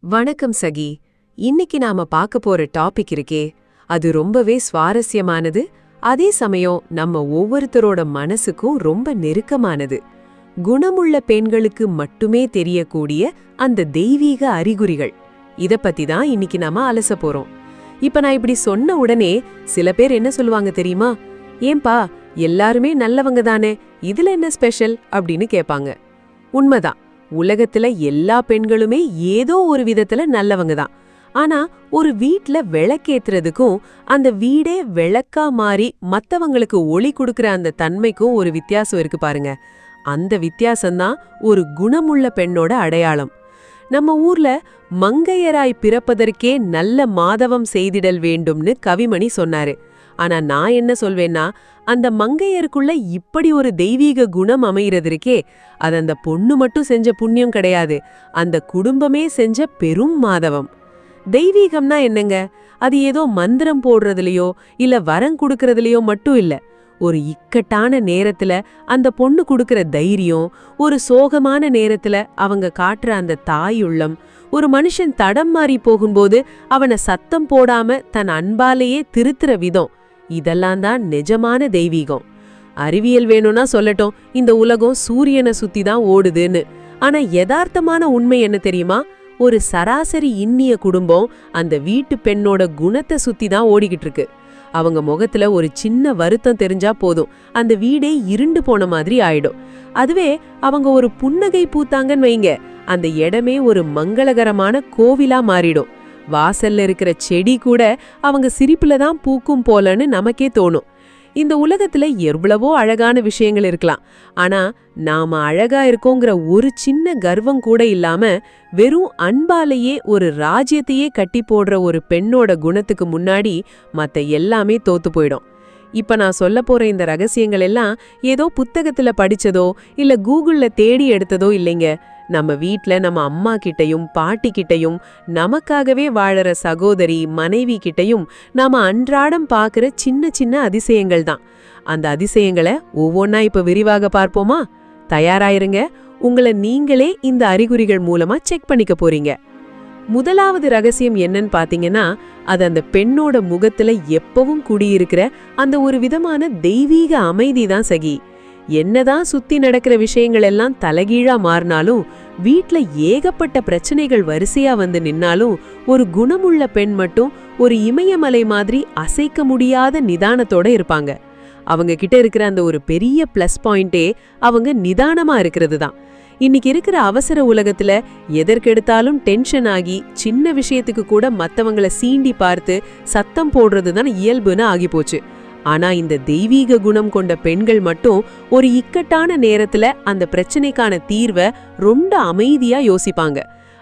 வணக்கம் சகி. இன்னைக்கு நாம பார்க்க போற டாபிக் இருக்கே, அது ரொம்பவே சுவாரஸ்யமானது, அதே சமயம் நம்ம ஒவ்வொருத்தரோட மனசுக்கும் ரொம்ப நெருக்கமானது. குணமுள்ள பெண்களுக்கு மட்டுமே தெரியக்கூடிய அந்த தெய்வீக அறிகுறிகள். இத பத்தி தான் இன்னைக்கு நாம அலச போறோம். இப்ப நான் இப்படி சொன்ன உடனே சில பேர் என்ன சொல்லுவாங்க தெரியுமா? ஏன்பா எல்லாருமே நல்லவங்க தானே, இதுல என்ன ஸ்பெஷல் அப்படின்னு கேட்பாங்க. உண்மைதான், உலகத்துல எல்லா பெண்களுமே ஏதோ ஒரு விதத்துல நல்லவங்க தான். ஆனா ஒரு வீட்ல விளக்கேத்துறதுக்கும் அந்த வீடே விளக்கா மாறி மத்தவங்களுக்கு ஒளி கொடுக்கற அந்த தன்மைக்கும் ஒரு வித்தியாசம் இருக்கு பாருங்க. அந்த வித்தியாசம்தான் ஒரு குணமுள்ள பெண்ணோட அடையாளம். நம்ம ஊர்ல மங்கையராய் பிறப்பதற்கே நல்ல மாதவம் செய்திடல் வேண்டும்னு கவிமணி சொன்னாரு. ஆனா நான் என்ன சொல்வேன்னா, அந்த மங்கையருக்குள்ள இப்படி ஒரு தெய்வீக குணம் அமைகிறதுக்கே அது அந்த பொண்ணு மட்டும் செஞ்ச புண்ணியம் கிடையாது, அந்த குடும்பமே செஞ்ச பெரும் மாதவம். தெய்வீகம்னா என்னங்க? அது ஏதோ மந்திரம் போடுறதுலயோ இல்ல வரம் கொடுக்கறதுலயோ மட்டும் இல்ல. ஒரு இக்கட்டான நேரத்துல அந்த பொண்ணு கொடுக்கற தைரியம், ஒரு சோகமான நேரத்துல அவங்க காட்டுற அந்த தாயுள்ளம், ஒரு மனுஷன் தடம் மாறி போகும்போது அவனை சத்தம் போடாம தன் அன்பாலேயே திருத்துற விதம், இதெல்லாம் தான் நிஜமான தெய்வீகம். அறிவியல் வேணும்னா சொல்லட்டும், இந்த உலகம் சூரியனை சுத்தி தான் ஓடுதுன்னு. ஆனா யதார்த்தமான உண்மை என்ன தெரியுமா? ஒரு சராசரி இன்னிய குடும்பம் அந்த வீட்டு பெண்ணோட குணத்தை சுத்தி தான் ஓடிக்கிட்டு இருக்கு. அவங்க முகத்துல ஒரு சின்ன வருத்தம் தெரிஞ்சா போதும், அந்த வீடே இருண்டு போன மாதிரி ஆயிடும். அதுவே அவங்க ஒரு புன்னகை பூத்தாங்கன்னு வைங்க, அந்த இடமே ஒரு மங்களகரமான கோவிலா மாறிடும். வாசல்ல இருக்கிற செடி கூட அவங்க சிரிப்புல தான் பூக்கும் போலன்னு நமக்கே தோணும். இந்த உலகத்துல எவ்வளவோ அழகான விஷயங்கள் இருக்கலாம். ஆனா நாம அழகா இருக்கோங்கிற ஒரு சின்ன கர்வம் கூட இல்லாம வெறும் அன்பாலேயே ஒரு ராஜ்யத்தையே கட்டி போடுற ஒரு பெண்ணோட குணத்துக்கு முன்னாடி மத்த எல்லாமே தோத்து போயிடும். இப்ப நான் சொல்ல போற இந்த ரகசியங்கள் எல்லாம் ஏதோ புத்தகத்துல படிச்சதோ இல்ல கூகுள்ல தேடி எடுத்ததோ இல்லைங்க. நம்ம வீட்ல நம்ம அம்மா கிட்டையும் பாட்டி கிட்டையும், நமக்காகவே வாழற சகோதரி மனைவி கிட்டையும் நாம அன்றாடம் பாக்குற சின்ன சின்ன அதிசயங்கள் தான். அந்த அதிசயங்களை ஒவ்வொன்னா இப்ப விரிவாக பார்ப்போமா? தயாராயிருங்க. உங்களை நீங்களே இந்த அறிகுறிகள் மூலமா செக் பண்ணிக்க போறீங்க. முதலாவது ரகசியம் என்னன்னு பாத்தீங்கன்னா, அது அந்த பெண்ணோட முகத்துல எப்பவும் குடியிருக்கிற அந்த ஒரு விதமான தெய்வீக அமைதி தான் சகி. என்னதான் சுத்தி நடக்கிற விஷயங்கள் எல்லாம் தலைகீழா மாறினாலும், வீட்ல ஏகப்பட்ட பிரச்சனைகள் வரிசையா வந்து நின்னாலும், ஒரு குணமுள்ள பெண் மட்டும் ஒரு இமயமலை மாதிரி அசைக்க முடியாத நிதானத்தோட இருப்பாங்க. அவங்க கிட்ட இருக்கிற அந்த ஒரு பெரிய பிளஸ் பாயிண்டே அவங்க நிதானமா இருக்கிறது தான். இன்னைக்கு இருக்கிற அவசர உலகத்துல எதற்கெடுத்தாலும் டென்ஷன் ஆகி சின்ன விஷயத்துக்கு கூட மத்தவங்கள சீண்டி பார்த்து சத்தம் போடுறது தான் இயல்புன்னு ஆகிப்போச்சு. ஆனா இந்த தெய்வீக குணம் கொண்ட பெண்கள் மட்டும் ஒரு இக்கட்டான நேரத்துல அந்த பிரச்சனைக்கான தீர்வை ரொம்ப அமைதியா யோசிப்பாங்க.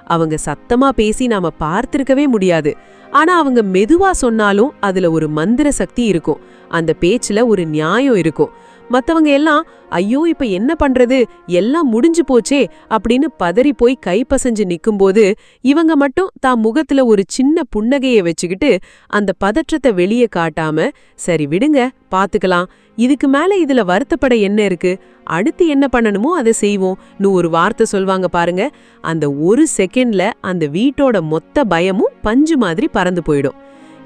அவங்க சத்தமா பேசி நாம பார்த்திருக்கவே முடியாது. ஆனா அவங்க மெதுவா சொன்னாலும் அதுல ஒரு மந்திர சக்தி இருக்கும், அந்த பேச்சுல ஒரு நியாயம் இருக்கும். மத்தவங்க எல்லாம் ஐயோ இப்ப என்ன பண்றது, எல்லாம் முடிஞ்சு போச்சே அப்படின்னு பதறி போய் கைப்பசஞ்சு நிக்கும்போது, இவங்க மட்டும் தான் முகத்துல ஒரு சின்ன புன்னகையை வச்சுக்கிட்டு அந்த பதற்றத்தை வெளியே காட்டாம, சரி விடுங்க பாத்துக்கலாம், இதுக்கு மேல இதுல வருத்தப்பட என்ன இருக்கு, அடுத்து என்ன பண்ணணுமோ அதை செய்வோம் ஒரு வார்த்தை சொல்வாங்க பாருங்க. அந்த ஒரு செகண்ட்ல அந்த வீட்டோட மொத்த பயமும் பஞ்சு மாதிரி பறந்து போயிடும்.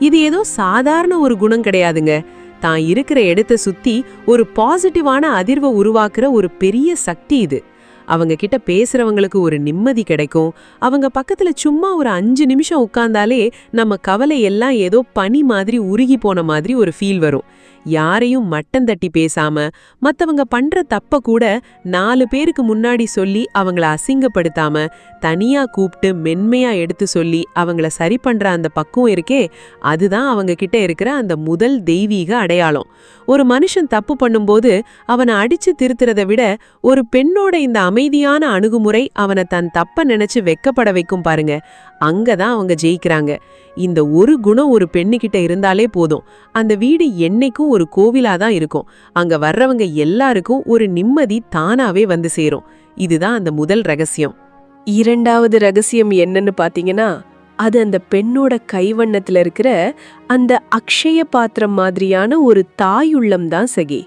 இது ஏதோ சாதாரண ஒரு குணம் கிடையாதுங்க. தான் இருக்கிற இடத்த சுத்தி ஒரு பாசிட்டிவான அதிர்வை உருவாக்குற ஒரு பெரிய சக்தி இது. அவங்க கிட்ட பேசுறவங்களுக்கு ஒரு நிம்மதி கிடைக்கும். அவங்க பக்கத்துல சும்மா ஒரு 5 நிமிஷம் உட்கார்ந்தாலே நம்ம கவலை எல்லாம் ஏதோ பனி மாதிரி உருகி போன மாதிரி ஒரு ஃபீல் வரும். யாரையும் மட்டம் தட்டி பேசாம, மத்தவங்க பண்ற தப்ப கூட 4 பேருக்கு முன்னாடி சொல்லி அவங்கள அசிங்கப்படுத்தாம, தனியா கூப்பிட்டு மென்மையா எடுத்து சொல்லி அவங்கள சரி பண்ற அந்த பக்குவம் இருக்கே, அதுதான் அவங்க கிட்ட இருக்கிற அந்த முதல் தெய்வீக அடையாளம். ஒரு மனுஷன் தப்பு பண்ணும்போது அவனை அடிச்சு திருத்துறத விட ஒரு பெண்ணோட இந்த அமைதியான அணுகுமுறை அவனை தன் தப்ப நினைச்சு வெக்கப்பட வைக்கும் பாருங்க. அங்கதான் அவங்க ஜெயிக்கிறாங்க. இந்த ஒரு குணம் ஒரு பெண்ணுகிட்ட இருந்தாலே போதும், அந்த வீடு என்னைக்கும் ஒரு கோவிலாதான் இருக்கும். அங்க வர்றவங்க எல்லாருக்கும் ஒரு நிம்மதி தானாவே வந்து சேரும். இதுதான் அந்த முதல் ரகசியம். இரண்டாவது ரகசியம் என்னன்னு பாத்தீங்கன்னா, அது அந்த பெண்ணோட கைவண்ணத்துல இருக்கிற அந்த அக்ஷய பாத்திரம் மாதிரியான ஒரு தாயுள்ளம் தான் சகி.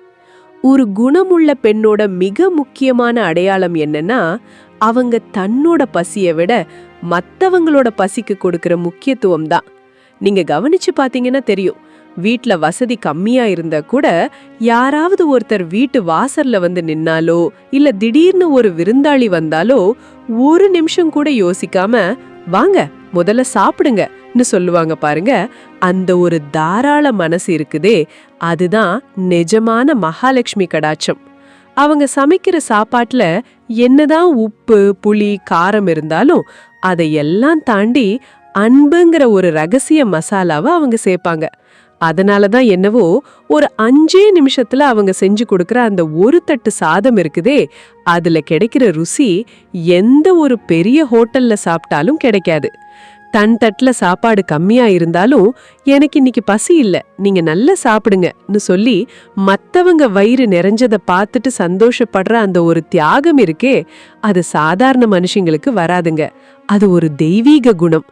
ஒரு குணமுள்ள பெண்ணோட மிக முக்கியமான அடையாளம் என்னன்னா, அவங்க தன்னோட பசியை விட மத்தவங்களோட பசிக்கு கொடுக்கிற முக்கியத்துவம் தான். நீங்க கவனிச்சு பாத்தீங்கன்னா தெரியும், வீட்ல வசதி கம்மியா இருந்தா கூட யாராவது ஒருத்தர் வீட்டு வாசல்ல வந்து நின்னாலோ இல்ல திடீர்னு ஒரு விருந்தாளி வந்தாலோ ஒரு நிமிஷம் கூட யோசிக்காம வாங்க முதல்ல சாப்பிடுங்கன்னு சொல்லுவாங்க பாருங்க. அந்த ஒரு தாராள மனசு இருக்குதே, அதுதான் நிஜமான மகாலட்சுமி கடாட்சம். அவங்க சமைக்கிற சாப்பாட்டுல என்னதான் உப்பு புளி காரம் இருந்தாலும் அதையெல்லாம் தாண்டி அன்புங்கிற ஒரு ரகசிய மசாலாவை அவங்க சேர்ப்பாங்க. அதனாலதான் என்னவோ ஒரு 5 நிமிஷத்துல அவங்க செஞ்சு கொடுக்கற அந்த ஒரு தட்டு சாதம் இருக்குதே, அதுல கிடைக்கிற ருசி எந்த ஒரு பெரிய ஹோட்டல்ல சாப்பிட்டாலும் கிடைக்காது. தன் தட்டுல சாப்பாடு கம்மியா இருந்தாலும் எனக்கு இன்னைக்கு பசி இல்ல, நீங்க நல்லா சாப்பிடுங்கன்னு சொல்லி மத்தவங்க வயிறு நிறைஞ்சதை பார்த்துட்டு சந்தோஷப்படுற அந்த ஒரு தியாகம் இருக்கே, அது சாதாரண மனுஷங்களுக்கு வராதுங்க. அது ஒரு தெய்வீக குணம்.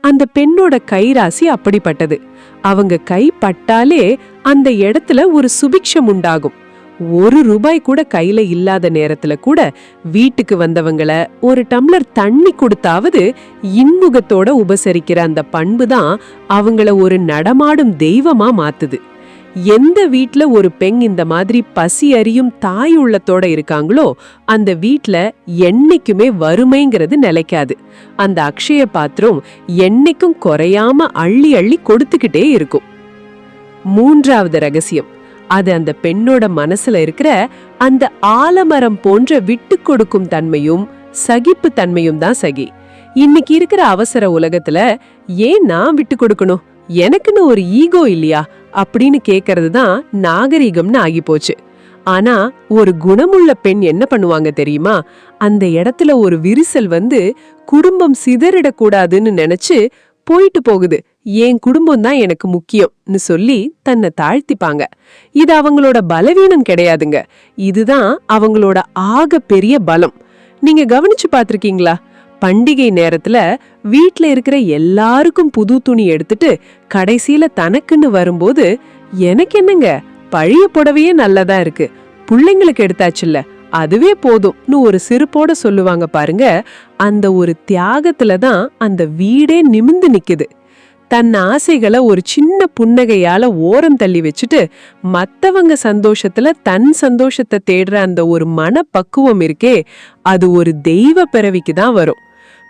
அந்த பெண்ணோட கைராசி அப்படிப்பட்டது. அவங்க கை பட்டாலே அந்த இடத்துல ஒரு சுபிக்ஷம் உண்டாகும். ₹1 கூட கையில இல்லாத நேரத்துல கூட வீட்டுக்கு வந்தவங்கள ஒரு டம்ளர் தண்ணி கொடுத்தாவது இன்முகத்தோட உபசரிக்கிற அந்த பண்பு தான் அவங்கள ஒரு நடமாடும் தெய்வமா மாத்துது. எந்த வீட்ல ஒரு பெண் இந்த மாதிரி பசி அறியும் தாய் உள்ளத்தோட இருக்காங்களோ அந்த வீட்ல என்னைக்குமே வறுமைங்கிறது நிலைக்காது. அந்த அக்ஷய பாத்திரம் என்னைக்கும் குறையாம அள்ளி அள்ளி கொடுத்துக்கிட்டே இருக்கும். 3வது ரகசியம், அது அந்த பெண்ணோட மனசுல இருக்கிற அந்த ஆலமரம் போன்ற விட்டு கொடுக்கும் தன்மையும் சகிப்பு தன்மையும் தான் சகி. இன்னைக்கு இருக்கிற அவசர உலகத்துல ஏன் நான் விட்டு கொடுக்கணும், எனக்குன்னு ஒரு ஈகோ இல்லையா அப்படின்னு கேக்குறது தான் நாகரீகம்னு ஆகி போச்சு. ஆனா ஒரு குணமுள்ள பெண் என்ன பண்ணுவாங்க தெரியுமா, அந்த இடத்துல ஒரு விரிசல் வந்து குடும்பம் சிதறிடக்கூடாதுன்னு நினைச்சு போயிட்டு போகுது, என் குடும்பம் தான் எனக்கு முக்கியம்னு சொல்லி தன்னை தாழ்த்திப்பாங்க. இது அவங்களோட பலவீனம் கிடையாதுங்க, இதுதான் அவங்களோட ஆக பெரிய பலம். நீங்க கவனிச்சு பாத்திருக்கீங்களா, பண்டிகை நேரத்துல வீட்ல இருக்கிற எல்லாருக்கும் புது துணி எடுத்துட்டு கடைசியில தனக்குன்னு வரும்போது எனக்கு என்னங்க பழைய புடவையே நல்லதா இருக்கு, புள்ளைங்களுக்கு எடுத்தாச்சுல்ல அதுவே போதும்னு ஒரு சிரிப்போட சொல்லுவாங்க பாருங்க. அந்த ஒரு தியாகத்துல தான் அந்த வீடே நிமிந்து நிக்குது. தன் ஆசைகளை ஒரு சின்ன புன்னகையால ஓரம் தள்ளி வச்சுட்டு மத்தவங்க சந்தோஷத்துல தன் சந்தோஷத்தை தேடுற அந்த ஒரு மனப்பக்குவம் இருக்கே, அது ஒரு தெய்வ பிறவிக்கு தான் வரும்.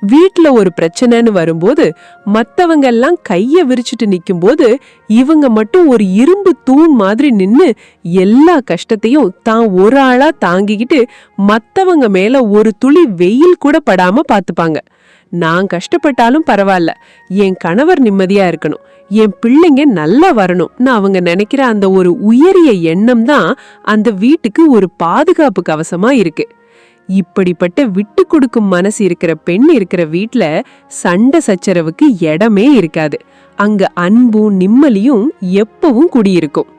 வீட்ல ஒரு பிரச்சனைன்னு வரும்போது மத்தவங்க எல்லாம் கைய விரிச்சிட்டு நிக்கும் போது இவங்க மட்டும் ஒரு இரும்பு தூண் மாதிரி நின்னு எல்லா கஷ்டத்தையும் தான் ஒரு ஆளா தாங்கிக்கிட்டு மத்தவங்க மேல ஒரு துளி வெயில் கூட படாம பாத்துப்பாங்க. நான் கஷ்டப்பட்டாலும் பரவாயில்ல, என் கணவர் நிம்மதியா இருக்கணும், என் பிள்ளைங்க நல்லா வரணும்னு அவங்க நினைக்கிற அந்த ஒரு உயரிய எண்ணம் தான் அந்த வீட்டுக்கு ஒரு பாதுகாப்பு கவசமா இருக்கு. இப்படிப்பட்ட விட்டு கொடுக்கும் மனசு இருக்கிற பெண் இருக்கிற வீட்ல சண்டை சச்சரவுக்கு இடமே இருக்காது. அங்க அன்பும் நிம்மதியும் எப்பவும் குடியிருக்கும்.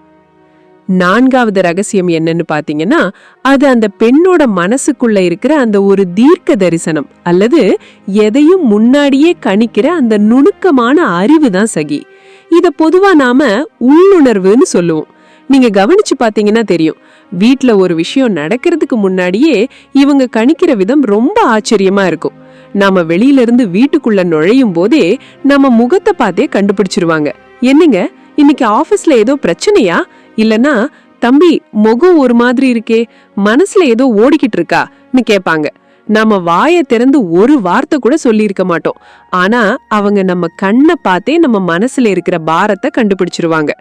4வது ரகசியம் என்னன்னு பாத்தீங்கன்னா, அது அந்த பெண்ணோட மனசுக்குள்ள இருக்கிற அந்த ஒரு தீர்க்க தரிசனம் அல்லது எதையும் முன்னாடியே கணிக்கிற அந்த நுணுக்கமான அறிவு தான் சகி. இத பொதுவா நாம உள்ளுணர்வுன்னு சொல்லுவோம். நீங்க கவனிச்சு பாத்தீங்கன்னா தெரியும், வீட்ல ஒரு விஷயம் நடக்கிறதுக்கு முன்னாடியே இவங்க கணிக்கிற விதம் ரொம்ப ஆச்சரியமா இருக்கும். நாம வெளியில இருந்து வீட்டுக்குள்ள நுழையும் போதே நம்ம முகத்தை பார்த்தே கண்டுபிடிச்சிருவாங்க. என்னங்க இன்னைக்கு ஆபீஸ்ல ஏதோ பிரச்சனையா, இல்லனா தம்பி முகம் ஒரு மாதிரி இருக்கே, மனசுல ஏதோ ஓடிக்கிட்டு இருக்கான்னு கேட்பாங்க. நாம வாயை திறந்து ஒரு வார்த்தை கூட சொல்லியிருக்க மாட்டோம், ஆனா அவங்க நம்ம கண்ணை பார்த்தே நம்ம மனசுல இருக்கிற பாரத்தை கண்டுபிடிச்சிருவாங்க.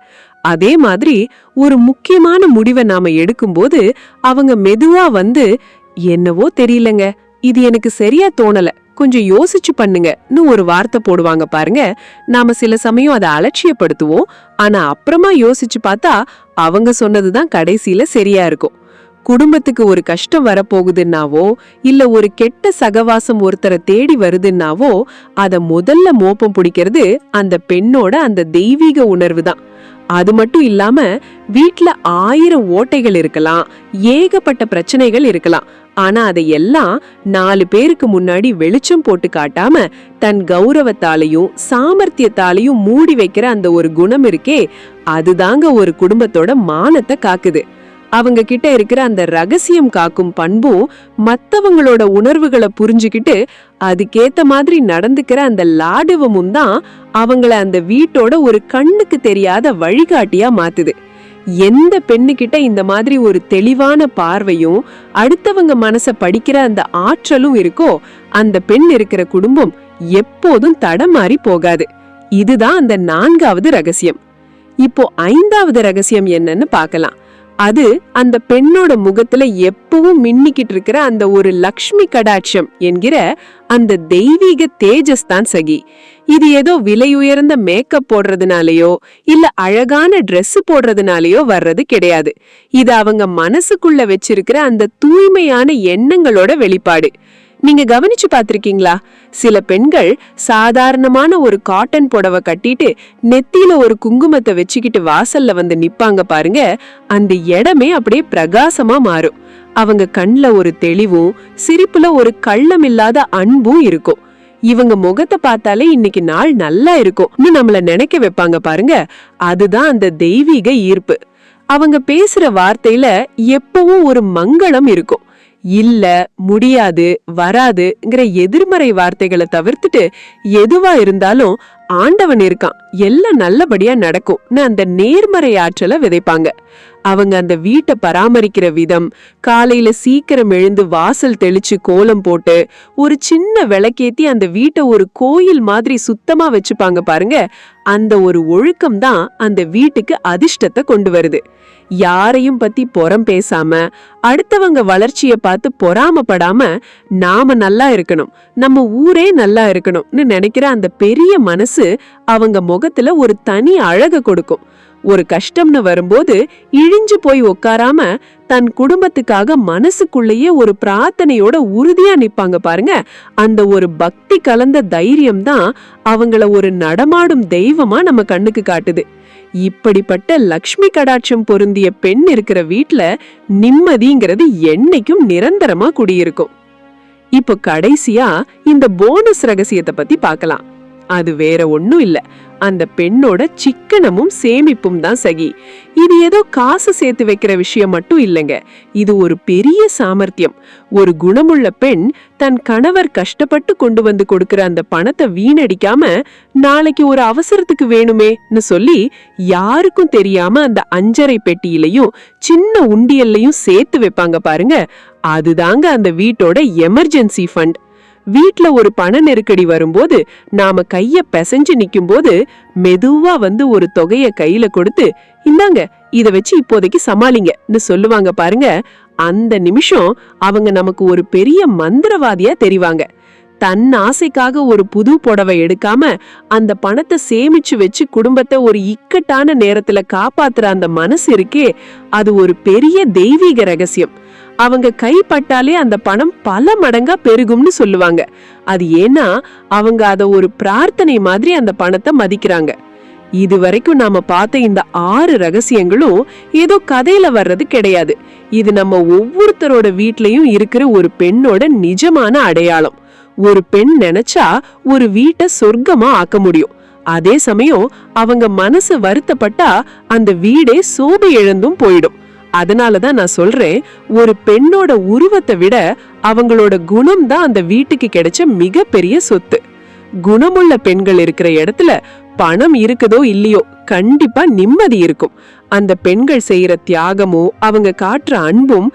அதே மாதிரி ஒரு முக்கியமான முடிவை நாம எடுக்கும்போது அவங்க மெதுவா வந்து என்னவோ தெரியலங்க, இது எனக்கு சரியா தோணல, கொஞ்சம் யோசிச்சு பண்ணுங்கன்னு ஒரு வார்த்தை போடுவாங்க பாருங்க. நாம சில சமயம் அதை அலட்சியப்படுத்துவோம், ஆனா அப்புறமா யோசிச்சு பார்த்தா அவங்க சொன்னதுதான் கடைசியில சரியா இருக்கும். குடும்பத்துக்கு ஒரு கஷ்டம் வரப்போகுதுன்னாவோ இல்ல ஒரு கெட்ட சகவாசம் ஒருத்தரை தேடி வருதுன்னாவோ அத முதல்ல மோப்பம் பிடிக்கிறது அந்த பெண்ணோட அந்த தெய்வீக உணர்வு தான். அது மட்டும் இல்லாம வீட்ல 1000 ஓட்டைகள் இருக்கலாம், ஏகப்பட்ட பிரச்சனைகள் இருக்கலாம், ஆனா அதையெல்லாம் 4 பேருக்கு முன்னாடி வெளிச்சம் போட்டு காட்டாம தன் கௌரவத்தாலையும் சாமர்த்தியத்தாலையும் மூடி வைக்கிற அந்த ஒரு குணம் இருக்கே, அதுதாங்க ஒரு குடும்பத்தோட மானத்தை காக்குது. அவங்க கிட்ட இருக்கிற அந்த ரகசியம் காக்கும் பண்பும் மத்தவங்களோட உணர்வுகளை புரிஞ்சுக்கிட்டு அதுக்கேத்த மாதிரி நடந்துக்கிற அந்த லாடவமும் தான் அவங்கள அந்த வீட்டோட ஒரு கண்ணுக்கு தெரியாத வழிகாட்டியா மாத்துது. எந்த பெண்ணுகிட்ட இந்த மாதிரி ஒரு தெளிவான பார்வையும் அடுத்தவங்க மனச படிக்கிற அந்த ஆற்றலும் இருக்கோ அந்த பெண் இருக்கிற குடும்பம் எப்போதும் தடமாறி போகாது. இதுதான் அந்த 4வது ரகசியம். இப்போ 5வது ரகசியம் என்னன்னு பார்க்கலாம். அது அந்த பெண்ணோட முகத்துல எப்பவும் மின்னிக்கிட்டு இருக்கிற அந்த ஒரு லக்ஷ்மி கடாட்சம் என்கிற அந்த தெய்வீக தேஜஸ் தான் சகி. இது ஏதோ விலையுயர்ந்த மேக்கப் போடுறதுனாலயோ இல்ல அழகான ட்ரெஸ் போடுறதுனாலயோ வர்றது கிடையாது. இது அவங்க மனசுக்குள்ள வச்சிருக்கிற அந்த தூய்மையான எண்ணங்களோட வெளிப்பாடு. நீங்க கவனிச்சு பாத்திருக்கீங்களா? சில பெண்கள் சாதாரணமான ஒரு காட்டன் புடவை கட்டிட்டு நெத்தியில ஒரு குங்குமத்தை வச்சுக்கிட்டு வாசல்ல வந்து நிப்பாங்க பாருங்க. அந்த இடமே அப்படியே பிரகாசமா மாறும். அவங்க கண்ல ஒரு தெளிவும் சிரிப்புல ஒரு கள்ளம் இல்லாத அன்பும் இருக்கும். இவங்க முகத்தை பார்த்தாலே இன்னைக்கு நாள் நல்லா இருக்கும்னு நம்மள நினைக்க வைப்பாங்க பாருங்க. அதுதான் அந்த தெய்வீக ஈர்ப்பு. அவங்க பேசுற வார்த்தையில எப்பவும் ஒரு மங்களம் இருக்கும். இல்ல, முடியாது, வராதுங்கிற எதிர்மறை வார்த்தைகளை தவிர்த்துட்டு எதுவா இருந்தாலும் ஆண்டவன் இருக்கான், எல்லாம் நல்லபடியா நடக்கும்னு அந்த நேர்மறை ஆற்றலை விதைப்பாங்க. அவங்க அந்த வீட்டை பராமரிக்கிற விதம், காலையில சீக்கிரம் எழுந்து வாசல் தெளிச்சு கோலம் போட்டு ஒரு சின்ன விளக்கேத்தி அந்த வீட்டை ஒரு கோயில் மாதிரி சுத்தமா வச்சுப்பாங்க பாருங்க. அந்த ஒரு ஒழுக்கம் தான் அந்த வீட்டுக்கு அதிர்ஷ்டத்தை கொண்டு வருது. யாரையும் பத்தி புறம் பேசாம அடுத்தவங்க வளர்ச்சியை பார்த்து பொறாமப்படாம நாம நல்லா இருக்கணும், நம்ம ஊரே நல்லா இருக்கணும்னு நினைக்கிற அந்த பெரிய மனசு அவங்க முகத்துல ஒரு தனி அழக கொடுக்கும். ஒரு கஷ்டம்னு வரும்போது இழிஞ்சு போய் உட்காராம தன் குடும்பத்துக்காக மனசுக்குள்ளேயே ஒரு பிரார்த்தனையோட உறுதியா நிப்பாங்க பாருங்க. அந்த ஒரு பக்தி கலந்த தைரியம் தான் அவங்கள ஒரு நடமாடும் தெய்வமா நம்ம கண்ணுக்கு காட்டுது. இப்படிப்பட்ட லக்ஷ்மி கடாட்சம் பொருந்திய பெண் இருக்கிற வீட்ல நிம்மதிங்கிறது என்னைக்கும் நிரந்தரமா குடியிருக்கும். இப்போ கடைசியா இந்த போனஸ் ரகசியத்தை பத்தி பார்க்கலாம். அது வேற ஒண்ணும் இல்ல, அந்த பெண்ணோட சிக்கனமும் சேமிப்பும் தான் சகி. இது ஏதோ காசு சேர்த்து வைக்கிற விஷயம் மட்டும் இல்லைங்க, இது ஒரு பெரிய சாமர்த்தியம். ஒரு குணமுள்ள பெண் தன் கணவர் கஷ்டப்பட்டு கொண்டு வந்து கொடுக்கிற அந்த பணத்தை வீணடிக்காம நாளைக்கு ஒரு அவசரத்துக்கு வேணுமேன்னு சொல்லி யாருக்கும் தெரியாம அந்த அஞ்சரை பெட்டியிலையும் சின்ன உண்டியல்லையும் சேர்த்து வைப்பாங்க பாருங்க. அதுதாங்க அந்த வீட்டோட எமர்ஜென்சி ஃபண்ட். வீட்ல ஒரு பண நெருக்கடி வரும்போது நாம கைய பிசைஞ்சு நிக்கும் போது மெதுவா வந்து ஒரு தொகைய கையில கொடுத்து, இந்தாங்க, இத வச்சு இப்போதைக்கு சமாளிங்கன்னு சொல்லுவாங்க பாருங்க. அந்த நிமிஷம் அவங்க நமக்கு ஒரு பெரிய மந்திரவாதியா தெரிவாங்க. தன் ஆசைக்காக ஒரு புது புடவை எடுக்காம அந்த பணத்தை சேமிச்சு வச்சு குடும்பத்தை ஒரு இக்கட்டான நேரத்துல காப்பாத்துற அந்த மனசு இருக்கே, அது ஒரு பெரிய தெய்வீக ரகசியம். அவங்க கைப்பட்டாலே அந்த பணம் பல மடங்கா பெருகும்னு சொல்லுவாங்க. அது ஏன்னா அவங்க அத ஒரு பிரார்த்தனை மாதிரி அந்த பணத்தை மதிக்கிறாங்க. இதுவரைக்கும் நாம பார்த்த இந்த 6 ரகசியங்களும் ஏதோ கதையில வர்றது கிடையாது. இது நம்ம ஒவ்வொருத்தரோட வீட்லயும் இருக்கிற ஒரு பெண்ணோட நிஜமான அடையாளம். ஒரு பெண் நினைச்சா ஒரு வீட்டை சொர்க்கமா ஆக்க முடியும். அதே சமயம் அவங்க மனசு வருத்தப்பட்டா அந்த வீடே சோபை இழந்தும் போயிடும். அதனாலதான் நான் சொல்றேன், ஒரு பெண்ணோட உருவத்தை விட அவங்களோட குணம் தான் அந்த வீட்டுக்கு கிடைச்ச மிகப்பெரிய சொத்து. குணமுள்ள பெண்கள் இருக்கிற இடத்துல பணம் இருக்குதோ இல்லையோ கண்டிப்பா நிம்மதி இருக்கும். அந்த பெண்கள் செய்யற தியாகமும் அவங்க காட்டுற அன்பும்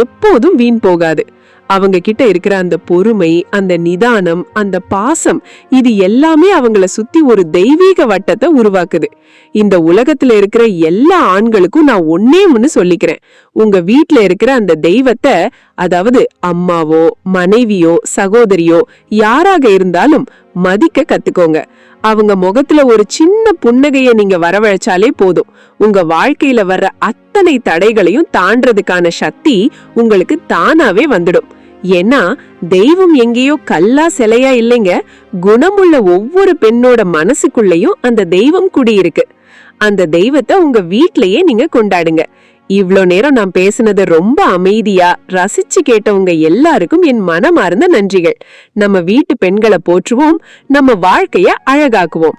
எப்போதும் வீண் போகாது. அவங்க கிட்ட இருக்கிற அந்த பொறுமை, அந்த நிதானம், அந்த பாசம், இது எல்லாமே அவங்கள சுத்தி ஒரு தெய்வீக வட்டத்தை உருவாக்குது. இந்த உலகத்துல இருக்கிற எல்லா ஆண்களுக்கும் நான் ஒன்னே ஒன்னு சொல்லிக்கிறேன், உங்க வீட்ல இருக்கிற அந்த தெய்வத்தை, அதாவது அம்மாவோ மனைவியோ சகோதரியோ யாராக இருந்தாலும் மதிக்க கத்துக்கோங்க. அவங்க முகத்துல ஒரு சின்ன புன்னகைய நீங்க வரவழைச்சாலே போதும், உங்க வாழ்க்கையில வர்ற அத்தனை தடைகளையும் தாண்டறதுக்கான சக்தி உங்களுக்கு தானாவே வந்துடும். ஏன்னா தெய்வம் எங்கேயோ கல்லா சிலையா இல்லைங்க, குணமுள்ள ஒவ்வொரு பெண்ணோட மனசுக்குள்ளேயும் அந்த தெய்வம் குடியிருக்கு. அந்த தெய்வத்தை உங்க வீட்லயே நீங்க கொண்டாடுங்க. இவ்ளோ நேரம் நான் பேசினதை ரொம்ப அமைதியா ரசிச்சு கேட்டவங்க எல்லாருக்கும் என் மனமார்ந்த நன்றிகள். நம்ம வீட்டு பெண்களை போற்றுவோம், நம்ம வாழ்க்கைய அழகாக்குவோம்.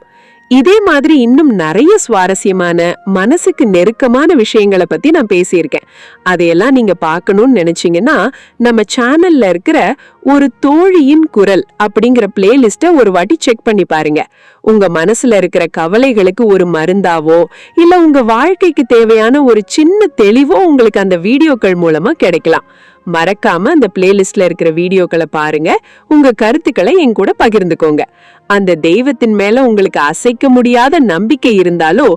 இதே மாதிரி இன்னும் நிறைய சுவாரஸ்யமான மனசுக்கு நெருக்கமான விஷயங்களை பத்தி நான் பேசியிருக்கேன். அதையெல்லாம் நீங்க பார்க்கணும்னு நினைச்சீங்கன்னா நம்ம சேனல்ல இருக்கிற ஒரு தோழியின் குரல் அப்படிங்கிற பிளேலிஸ்ட ஒரு வாட்டி செக் பண்ணி பாருங்க. உங்க மனசுல இருக்கிற கவலைகளுக்கு ஒரு மருந்தாவோ இல்ல உங்க வாழ்க்கைக்கு தேவையான ஒரு சின்ன தெளிவோ உங்களுக்கு அந்த வீடியோக்கள் மூலமா கிடைக்கலாம். மறக்காம அந்த பிளேலிஸ்ட்ல இருக்கிற வீடியோக்களை பாருங்க. உங்க கருத்துக்களை என் கூட பகிர்ந்துக்கோங்க. அந்த தெய்வத்தின் மேல உங்களுக்கு அசைக்க முடியாத நம்பிக்கை இருந்தாலோ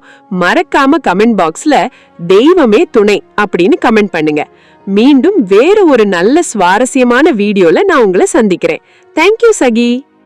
மறக்காம கமெண்ட் பாக்ஸ்ல தெய்வமே துணை அப்படின்னு கமெண்ட் பண்ணுங்க. மீண்டும் வேற ஒரு நல்ல சுவாரஸ்யமான வீடியோல நான் உங்களை சந்திக்கிறேன். தேங்க்யூ சகி.